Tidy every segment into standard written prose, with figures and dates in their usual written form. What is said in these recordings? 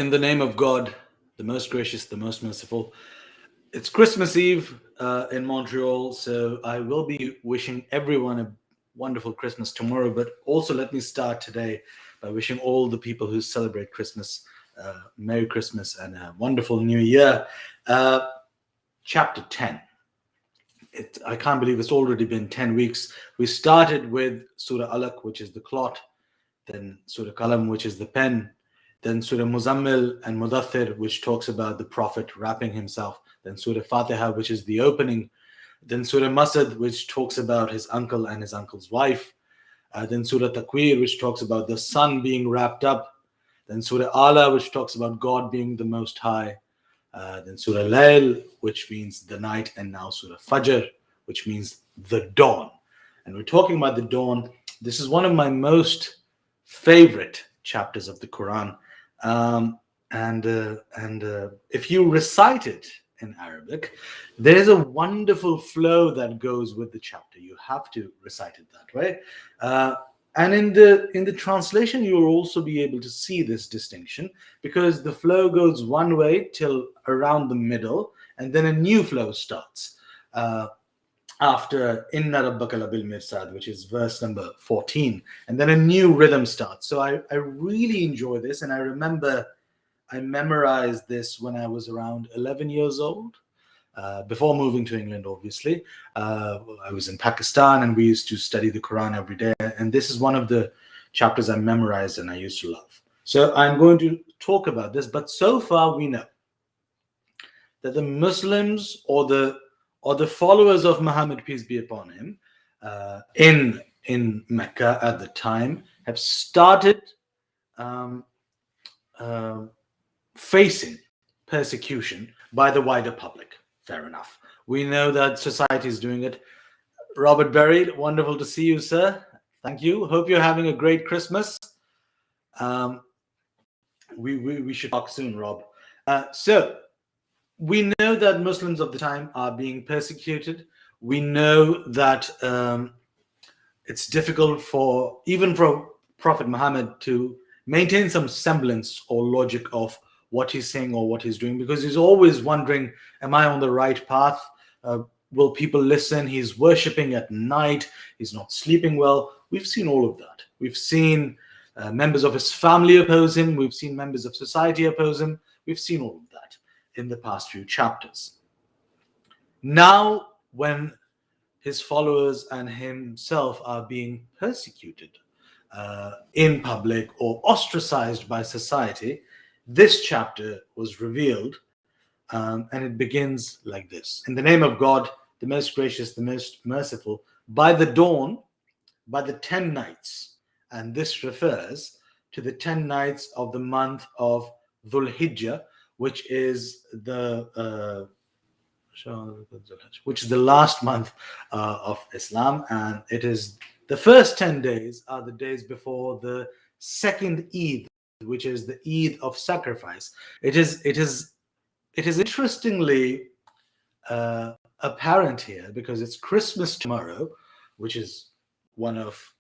In the name of God, the most gracious, the most merciful. It's Christmas Eve in Montreal, so I will be wishing everyone a wonderful Christmas tomorrow. But also, let me start today by wishing all the people who celebrate Christmas Merry Christmas and a wonderful New Year. Uh, Chapter 10. I can't believe it's already been 10 weeks. We started with Surah Alaq, which is the clot, then Surah Qalam, which is the pen, then Surah Muzammil and Mudathir, which talks about the Prophet wrapping himself, then Surah Fatiha, which is the opening, then Surah Masad, which talks about his uncle and his uncle's wife, then Surah Takwir, which talks about the sun being wrapped up, then Surah Ala, which talks about God being the Most High, then Surah Layl, which means the night, and now Surah Fajr, which means the dawn. And we're talking about the dawn. This is one of my most favorite chapters of the Quran. If you recite it in Arabic, there is a wonderful flow that goes with the chapter. You have to recite it that way. And in the translation, you will also be able to see this distinction, because the flow goes one way till around the middle, and then a new flow starts after Inna Rabbaka Labil Mirsad, which is verse number 14, and then a new rhythm starts. So I really enjoy this, and I remember I memorized this when I was around 11 years old. Before moving to England, obviously. I was in Pakistan and we used to study the Quran every day. And this is one of the chapters I memorized and I used to love. So I'm going to talk about this. But so far we know that the Muslims or the followers of Muhammad, peace be upon him, in Mecca at the time have started facing persecution by the wider public. Fair enough. We know that society is doing it. Robert Berry, wonderful to see you, sir. Thank you. Hope you're having a great Christmas. We should talk soon, Rob. So we know that Muslims of the time are being persecuted. We know that it's difficult even for Prophet Muhammad to maintain some semblance or logic of what he's saying or what he's doing, because he's always wondering, am I on the right path? Will people listen? He's worshipping at night. He's not sleeping well. We've seen all of that. We've seen members of his family oppose him. We've seen members of society oppose him. We've seen all of that in the past few chapters. Now, when his followers and himself are being persecuted in public or ostracized by society, this chapter was revealed, and it begins like this. In the name of God, the most gracious, the most merciful, by the dawn, by the 10 nights. And this refers to the 10 nights of the month of Dhul Hijjah, which is the last month of Islam. And it is the first 10 days are the days before the second Eid, which is the Eid of sacrifice. It is interestingly apparent here, because it's Christmas tomorrow, which is one of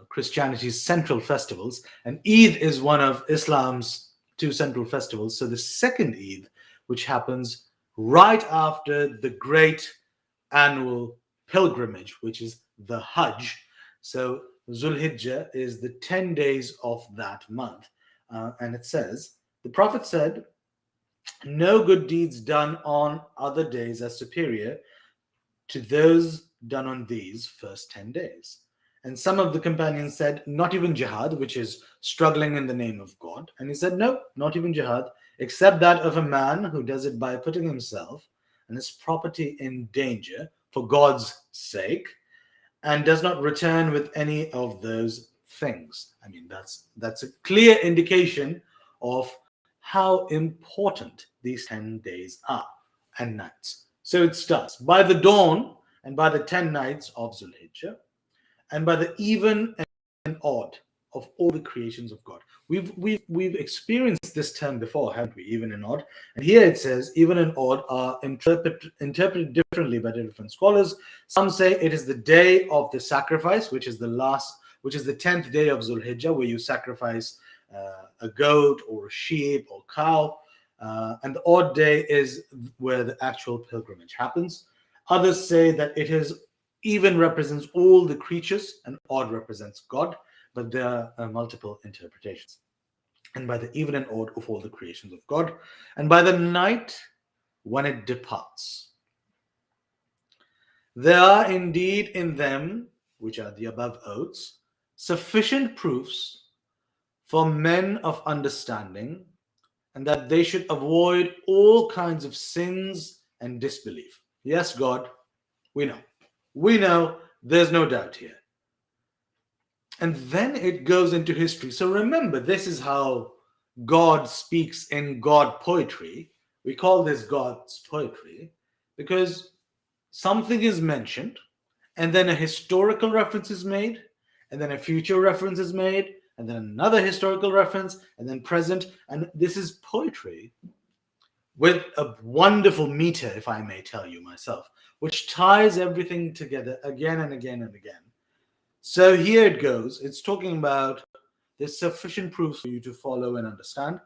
Christianity's central festivals, and Eid is one of Islam's two central festivals. So the second Eid, which happens right after the great annual pilgrimage, which is the Hajj. So Zulhijjah is the 10 days of that month. And it says, the Prophet said, no good deeds done on other days are superior to those done on these first 10 days. And some of the companions said, not even jihad, which is struggling in the name of God. And he said, no, not even jihad, except that of a man who does it by putting himself and his property in danger for God's sake, and does not return with any of those things. I mean, that's a clear indication of how important these 10 days are and nights. So it starts by the dawn and by the 10 nights of Zulhijjah, and by the even and odd of all the creations of God. We've experienced this term before, haven't we? Even and odd. And here it says even and odd are interpreted differently by different scholars. Some say it is the day of the sacrifice, which is the 10th day of Zulhijjah, where you sacrifice a goat or a sheep or cow. And the odd day is where the actual pilgrimage happens. Others say that it is even represents all the creatures and odd represents God, but there are multiple interpretations. And by the even and odd of all the creations of God, and by the night when it departs. There are indeed in them, which are the above oaths, sufficient proofs for men of understanding, and that they should avoid all kinds of sins and disbelief. Yes, God, we know. We know, there's no doubt here. And then it goes into history. So remember, this is how God speaks in God poetry. We call this God's poetry because something is mentioned, and then a historical reference is made, and then a future reference is made, and then another historical reference, and then present. And this is poetry with a wonderful meter, if I may tell you myself, which ties everything together again and again and again. So here it goes. It's talking about there's sufficient proofs for you to follow and understand.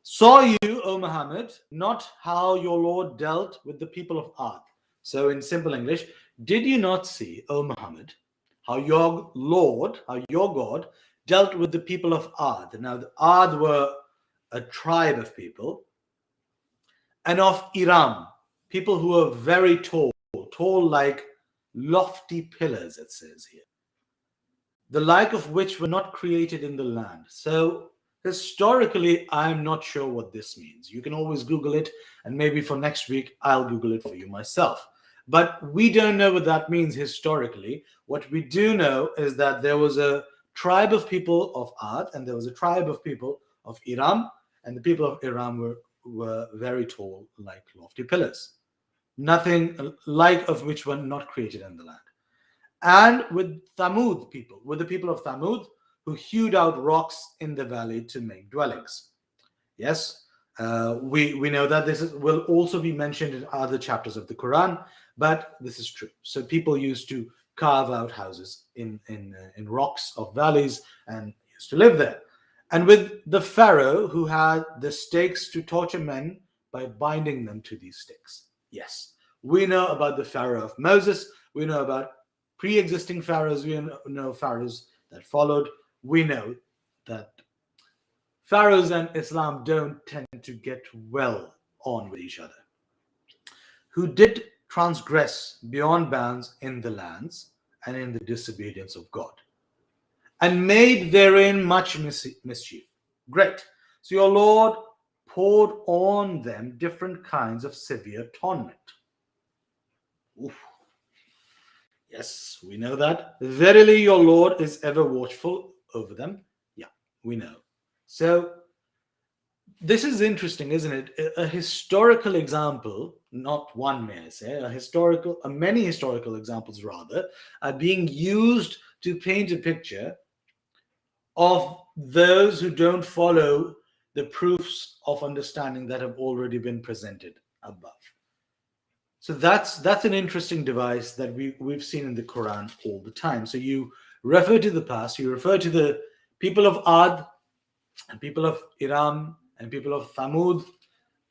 Saw you, O Muhammad, not how your Lord dealt with the people of Ad. So in simple English, did you not see, O Muhammad, how your Lord, how your God dealt with the people of Ad? Now the Ad were a tribe of people, and of Iram, people who were very tall like lofty pillars, it says here, the like of which were not created in the land. So historically, I'm not sure what this means. You can always Google it, and maybe for next week, I'll Google it for you myself. But we don't know what that means historically. What we do know is that there was a tribe of people of Ad, and there was a tribe of people of Iram, and the people of Iram were very tall, like lofty pillars, nothing like of which were not created in the land. And with Thamud people, with the people of Thamud, who hewed out rocks in the valley to make dwellings. Yes, we know that will also be mentioned in other chapters of the Quran, but this is true. So people used to carve out houses in rocks of valleys and used to live there. And with the Pharaoh who had the stakes to torture men by binding them to these stakes. Yes, we know about the Pharaoh of Moses. We know about pre-existing pharaohs. We know pharaohs that followed. We know that pharaohs and Islam don't tend to get well on with each other, who did transgress beyond bounds in the lands and in the disobedience of God, and made therein much mischief. Great. So your Lord poured on them different kinds of severe torment. Oof. Yes, we know that. Verily, your Lord is ever watchful over them. Yeah, we know. So, this is interesting, isn't it? A historical example, not one, may I say, many historical examples rather, are being used to paint a picture of those who don't follow the proofs of understanding that have already been presented above. So that's an interesting device that we've seen in the Quran all the time. So you refer to the past, you refer to the people of Ad and people of Iram and people of Thamud,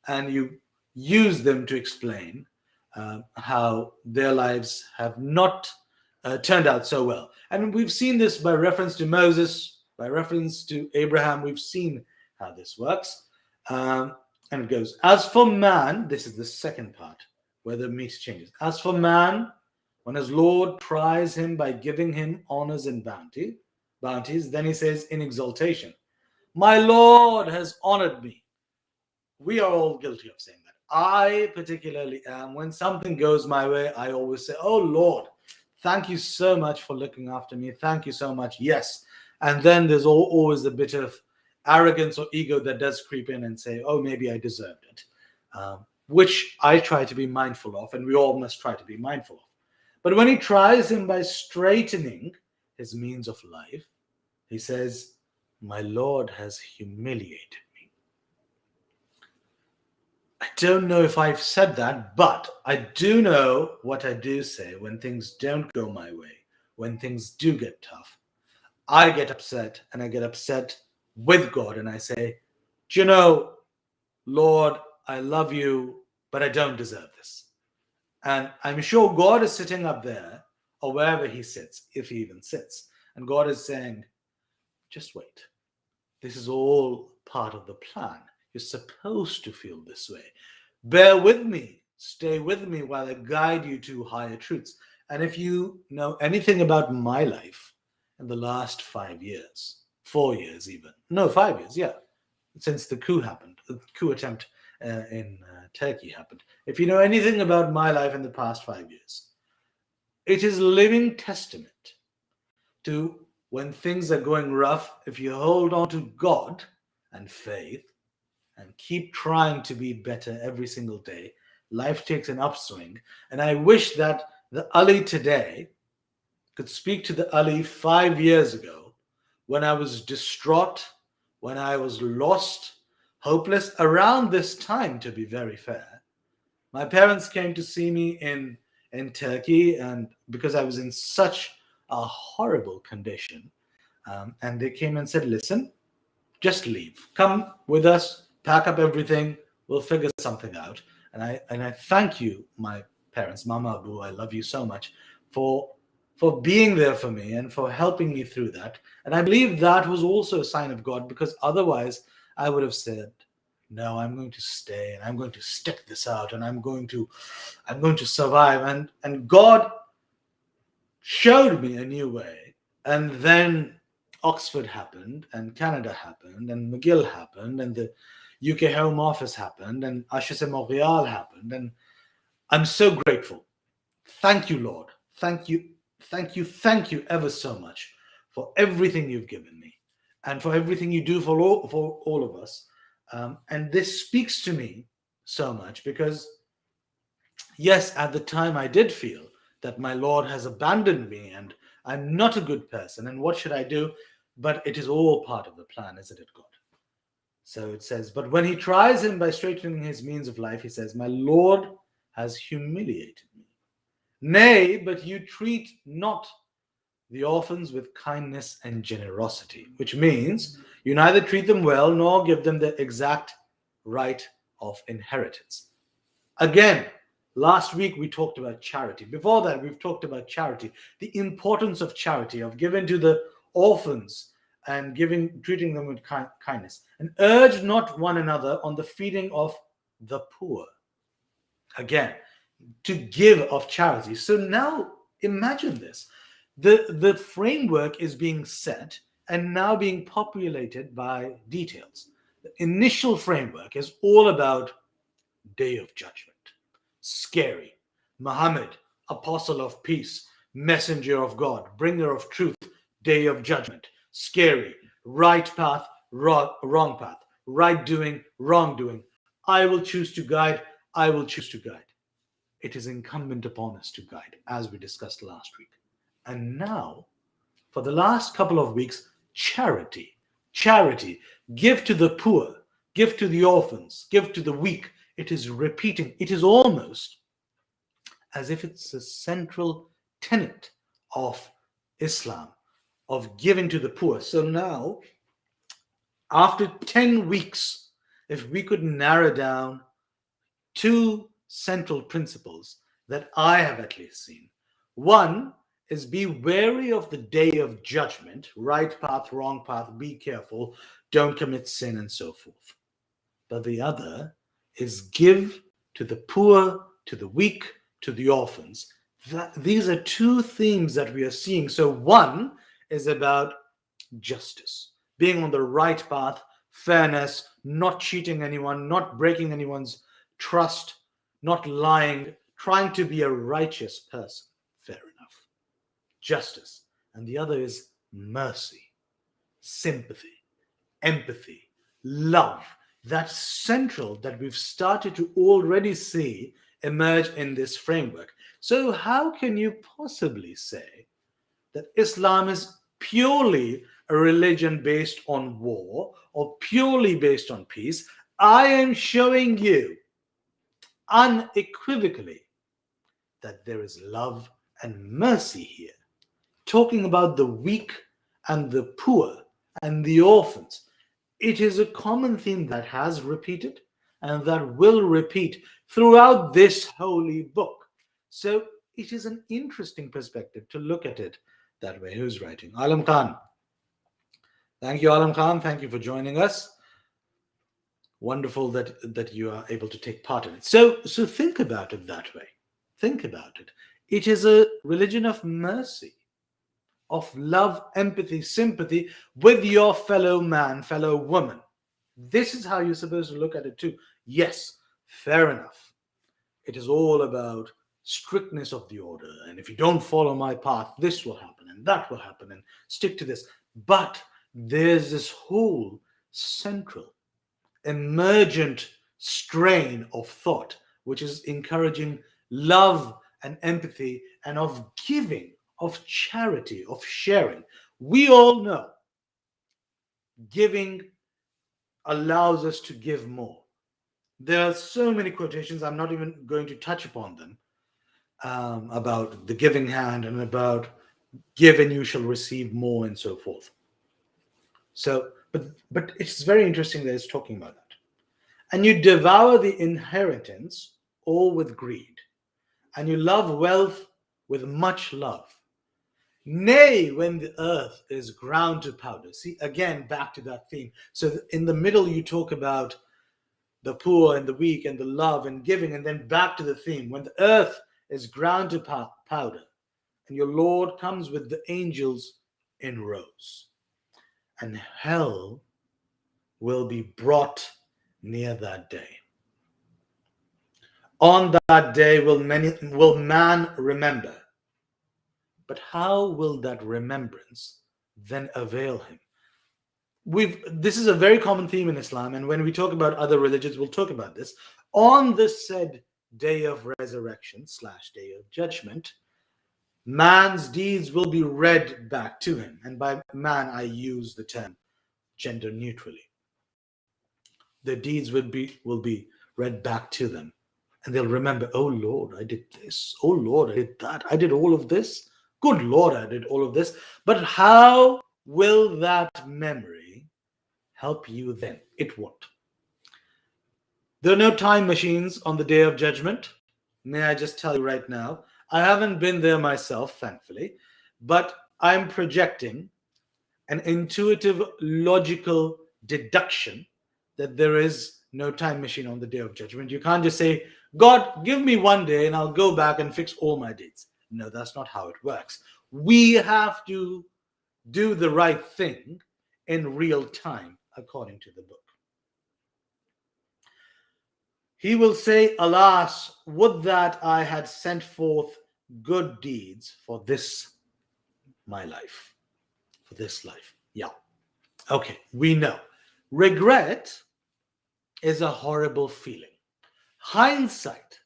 and you use them to explain how their lives have not turned out so well. And we've seen this by reference to Moses, by reference to Abraham. We've seen how this works. And it goes, as for man, this is the second part, where the meter changes. As for man, when his Lord tries him by giving him honors and bounties, then he says in exaltation, my Lord has honored me. We are all guilty of saying that. I particularly am. When something goes my way, I always say, oh Lord, thank you so much for looking after me. Thank you so much. Yes. And then there's always a bit of arrogance or ego that does creep in and say, oh, maybe I deserved it. Which I try to be mindful of, and we all must try to be mindful of. But when he tries him by straightening his means of life, he says, my Lord has humiliated me. I don't know if I've said that, but I do know what I do say when things don't go my way, when things do get tough. I get upset, and I get upset with God and I say, do you know, Lord, I love you, but I don't deserve this. And I'm sure God is sitting up there or wherever he sits, if he even sits. And God is saying, just wait. This is all part of the plan. You're supposed to feel this way. Bear with me. Stay with me while I guide you to higher truths. And if you know anything about my life in the last 5 years, 4 years even, no, 5 years, yeah, since the coup happened, the coup attempt in Turkey happened. If you know anything about my life in the past 5 years, it is living testament to when things are going rough, if you hold on to God and faith and keep trying to be better every single day, life takes an upswing. And I wish that the Ali today could speak to the Ali 5 years ago when I was distraught, when I was lost, hopeless, around this time, to be very fair. My parents came to see me in Turkey, and because I was in such a horrible condition, and they came and said, "Listen, just leave. Come with us. Pack up everything. We'll figure something out." And I thank you, my parents, Mama, Abu. I love you so much for being there for me and for helping me through that. And I believe that was also a sign of God, because otherwise I would have said, no, I'm going to stay and I'm going to stick this out and I'm going to survive. And God showed me a new way. And then Oxford happened and Canada happened and McGill happened and the UK Home Office happened and HEC Montreal happened. And I'm so grateful. Thank you, Lord. Thank you. Thank you. Thank you ever so much for everything you've given me and for everything you do for all of us. And this speaks to me so much because, yes, at the time I did feel that my Lord has abandoned me and I'm not a good person. And what should I do? But it is all part of the plan, isn't it, God? So it says, but when he tries him by straightening his means of life, he says, my Lord has humiliated me. Nay, but you treat not the orphans with kindness and generosity, which means you neither treat them well nor give them the exact right of inheritance. Again, last week we talked about charity. Before that, we've talked about charity, the importance of charity, of giving to the orphans and treating them with kindness. And urge not one another on the feeding of the poor. Again, to give of charity. So now imagine this. The framework is being set and now being populated by details. The initial framework is all about Day of Judgment. Scary. Muhammad, apostle of peace, messenger of God, bringer of truth, Day of Judgment. Scary. Right path, wrong path. Right doing, wrong doing. I will choose to guide. I will choose to guide. It is incumbent upon us to guide, as we discussed last week. And now, for the last couple of weeks, charity. Charity. Give to the poor. Give to the orphans. Give to the weak. It is repeating. It is almost as if it's a central tenet of Islam, of giving to the poor. So now, after 10 weeks, if we could narrow down 2 central principles that I have at least seen. One is be wary of the day of judgment, right path, wrong path, be careful, don't commit sin, and so forth. But the other is give to the poor, to the weak, to the orphans. These are 2 themes that we are seeing. So one is about justice, being on the right path, fairness, not cheating anyone, not breaking anyone's trust, not lying, trying to be a righteous person. Fair enough. Justice. And the other is mercy, sympathy, empathy, love. That's central, that we've started to already see emerge in this framework. So how can you possibly say that Islam is purely a religion based on war or purely based on peace? I am showing you unequivocally that there is love and mercy here, talking about the weak and the poor and the orphans. It is a common theme that has repeated and that will repeat throughout this holy book. So it is an interesting perspective to look at it that way. Who's writing? Alam Khan. Thank you, Alam Khan. Thank you for joining us. Wonderful that you are able to take part in it. So think about it that way. Think about it. It is a religion of mercy, of love, empathy, sympathy with your fellow man, fellow woman. This is how you're supposed to look at it too. Yes, fair enough. It is all about strictness of the order. And if you don't follow my path, this will happen and that will happen, and stick to this. But there's this whole central, emergent strain of thought, which is encouraging love and empathy and of giving, of charity, of sharing. We all know giving allows us to give more. There are so many quotations, I'm not even going to touch upon them, about the giving hand and about give and you shall receive more and so forth. So, but it's very interesting that it's talking about that. And you devour the inheritance all with greed, and you love wealth with much love. Nay, when the earth is ground to powder. See, again, back to that theme. So in the middle, you talk about the poor and the weak and the love and giving, and then back to the theme. When the earth is ground to powder, and your Lord comes with the angels in rows, and hell will be brought near that day. On that day will man remember. But how will that remembrance then avail him? This is a very common theme in Islam, and when we talk about other religions, we'll talk about this. On the said day of resurrection / day of judgment, man's deeds will be read back to him. And by man, I use the term gender neutrally. Their deeds will be read back to them, and they'll remember, oh Lord, I did this. Oh Lord, I did that. I did all of this. Good Lord, I did all of this. But how will that memory help you then? It won't. There are no time machines on the day of judgment. May I just tell you right now, I haven't been there myself, thankfully, but I'm projecting an intuitive, logical deduction that there is no time machine on the day of judgment. You can't just say, God, give me one day and I'll go back and fix all my deeds. No, that's not how it works. We have to do the right thing in real time, according to the book. He will say, alas, would that I had sent forth good deeds for this, my life. For this life. Yeah. Okay, we know. Regret is a horrible feeling. Hindsight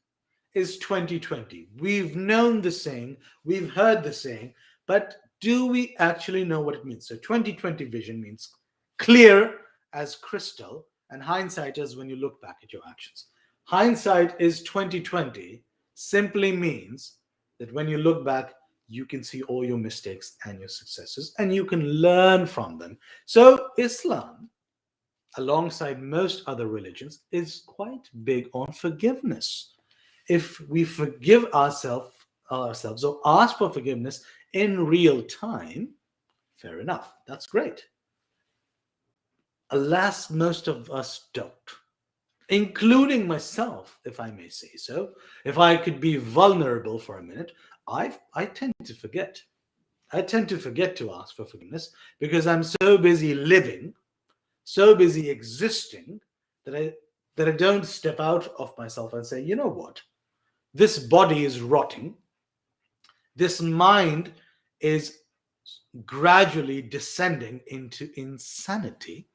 is 2020. We've known the saying, we've heard the saying, but do we actually know what it means? So 2020 vision means clear as crystal, and hindsight is when you look back at your actions. Hindsight is 2020 simply means that when you look back, you can see all your mistakes and your successes, and you can learn from them. So Islam, alongside most other religions, is quite big on forgiveness. If we forgive ourselves or ask for forgiveness in real time, fair enough, that's great. Alas, most of us don't, including myself, if I may say so. If I could be vulnerable for a minute, I tend to forget. I tend to forget to ask for forgiveness because I'm so busy living, so busy existing, that I don't step out of myself and say, you know what? This body is rotting. This mind is gradually descending into insanity,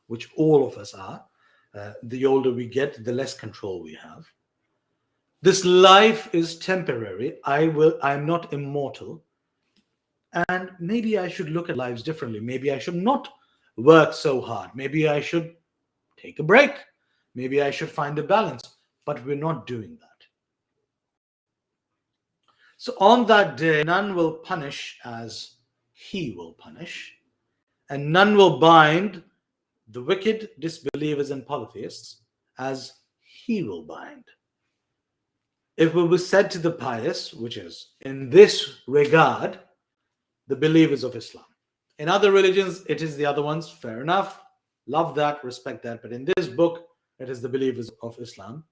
which all of us are. The older we get, the less control we have. This life is temporary. I'm not immortal. And maybe I should look at lives differently. Maybe I should not work so hard. Maybe I should take a break. Maybe I should find a balance. But we're not doing that. So on that day, none will punish as he will punish, and none will bind the wicked, disbelievers, and polytheists, as he will bind. It will be said to the pious, which is in this regard, the believers of Islam. In other religions, it is the other ones. Fair enough. Love that, respect that. But in this book, it is the believers of Islam.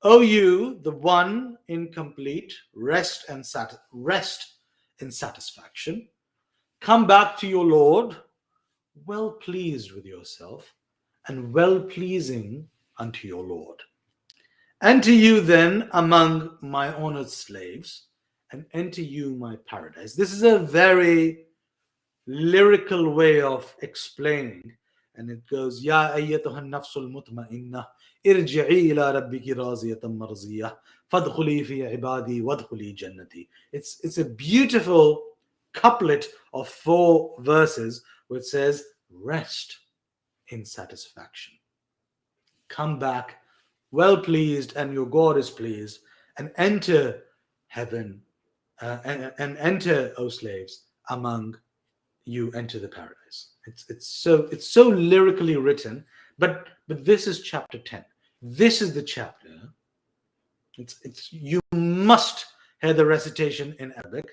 O you, the one in complete rest in satisfaction, come back to your Lord, well pleased with yourself and well pleasing unto your Lord. Enter you then among my honored slaves, and enter you my paradise. This is a very lyrical way of explaining, and it goes, Ya ayyatuhan nafsul mutma'inna irji'i ila rabbiki raziyatan marziyah fadkhuli fi ibadi wadkhuli jannati. It's a beautiful couplet of 4 verses which says, rest in satisfaction. Come back well pleased, and your God is pleased, and enter heaven, and enter, O slaves, among you enter the paradise. It's so lyrically written, but this is chapter 10. This is the chapter. It's you must hear the recitation in Arabic,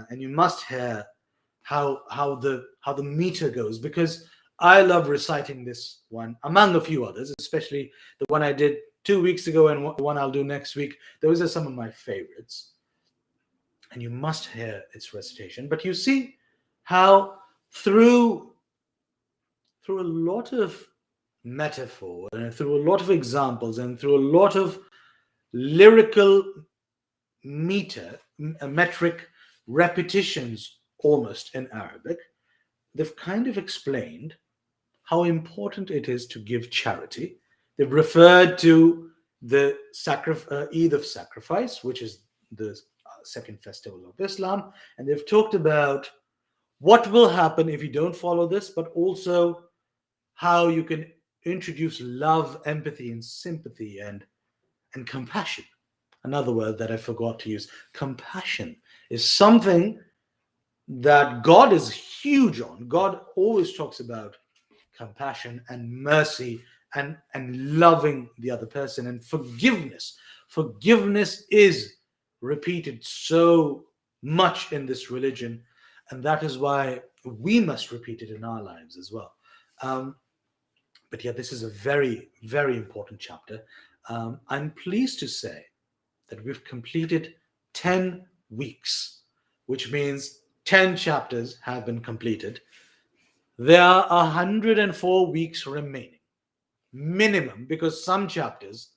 and you must hear how the meter goes, because I love reciting this one among a few others, especially the one I did 2 weeks ago and one I'll do next week. Those are some of my favorites, and you must hear its recitation. But you see how through a lot of metaphor and through a lot of examples and through a lot of lyrical metric repetitions almost in Arabic, they've kind of explained how important it is to give charity. They've referred to the Eid of Sacrifice, which is the second festival of Islam, and they've talked about what will happen if you don't follow this, but also how you can introduce love, empathy, and sympathy, and compassion. Another word that I forgot to use, compassion, is something that God is huge on. God always talks about compassion and mercy and loving the other person, and forgiveness. Forgiveness is repeated so much in this religion, and that is why we must repeat it in our lives as well. But yeah, this is a very, very important chapter. I'm pleased to say that we've completed 10 weeks, which means 10 chapters have been completed. There are 104 weeks remaining, minimum, because some chapters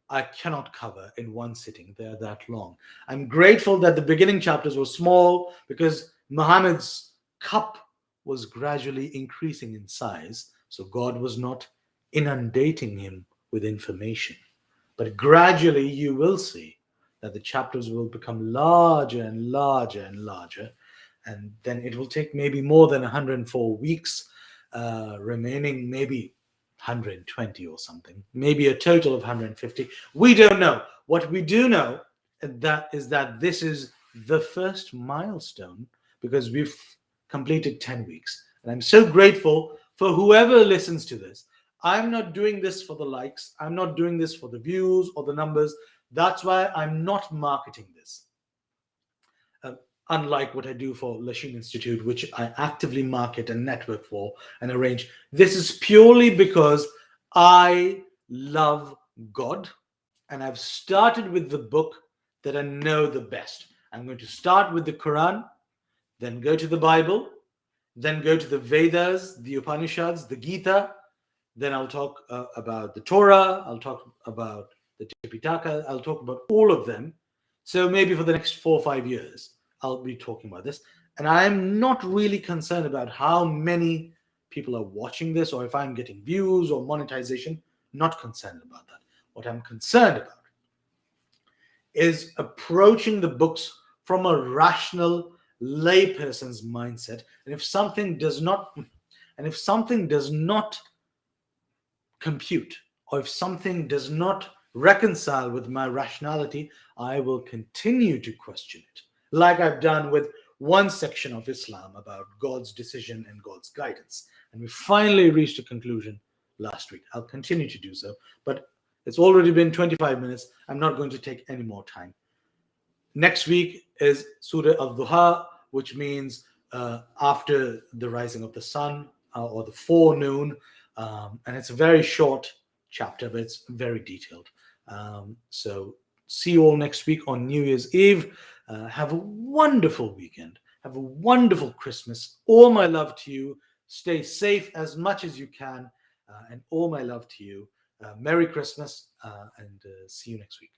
I cannot cover in one sitting. They're that long. I'm grateful that the beginning chapters were small, because Muhammad's cup was gradually increasing in size, so God was not inundating him with information. But gradually you will see that the chapters will become larger and larger and larger, and then it will take maybe more than 104 weeks remaining, maybe 120 or something, maybe a total of 150. We don't know. What we do know is that this is the first milestone, because we've completed 10 weeks. And I'm so grateful for whoever listens to this. I'm not doing this for the likes. I'm not doing this for the views or the numbers. That's why I'm not marketing this. Unlike what I do for Lachine Institute, which I actively market and network for and arrange. This is purely because I love God, and I've started with the book that I know the best. I'm going to start with the Quran, then go to the Bible, then go to the Vedas, the Upanishads, the Gita. Then I'll talk about the Torah. I'll talk about the Tipitaka. I'll talk about all of them. So maybe for the next 4 or 5 years, I'll be talking about this. And I'm not really concerned about how many people are watching this or if I'm getting views or monetization. Not concerned about that. What I'm concerned about is approaching the books from a rational layperson's mindset. And if something does not compute, or if something does not reconcile with my rationality, I will continue to question it, like I've done with one section of Islam about God's decision and God's guidance. And we finally reached a conclusion last week. I'll continue to do so, but it's already been 25 minutes. I'm not going to take any more time. Next week is Surah Al-Duha, which means after the rising of the sun or the forenoon. And it's a very short chapter, but it's very detailed. So see you all next week on New Year's Eve. Have a wonderful weekend. Have a wonderful Christmas. All my love to you. Stay safe as much as you can. And all my love to you. Merry Christmas and see you next week.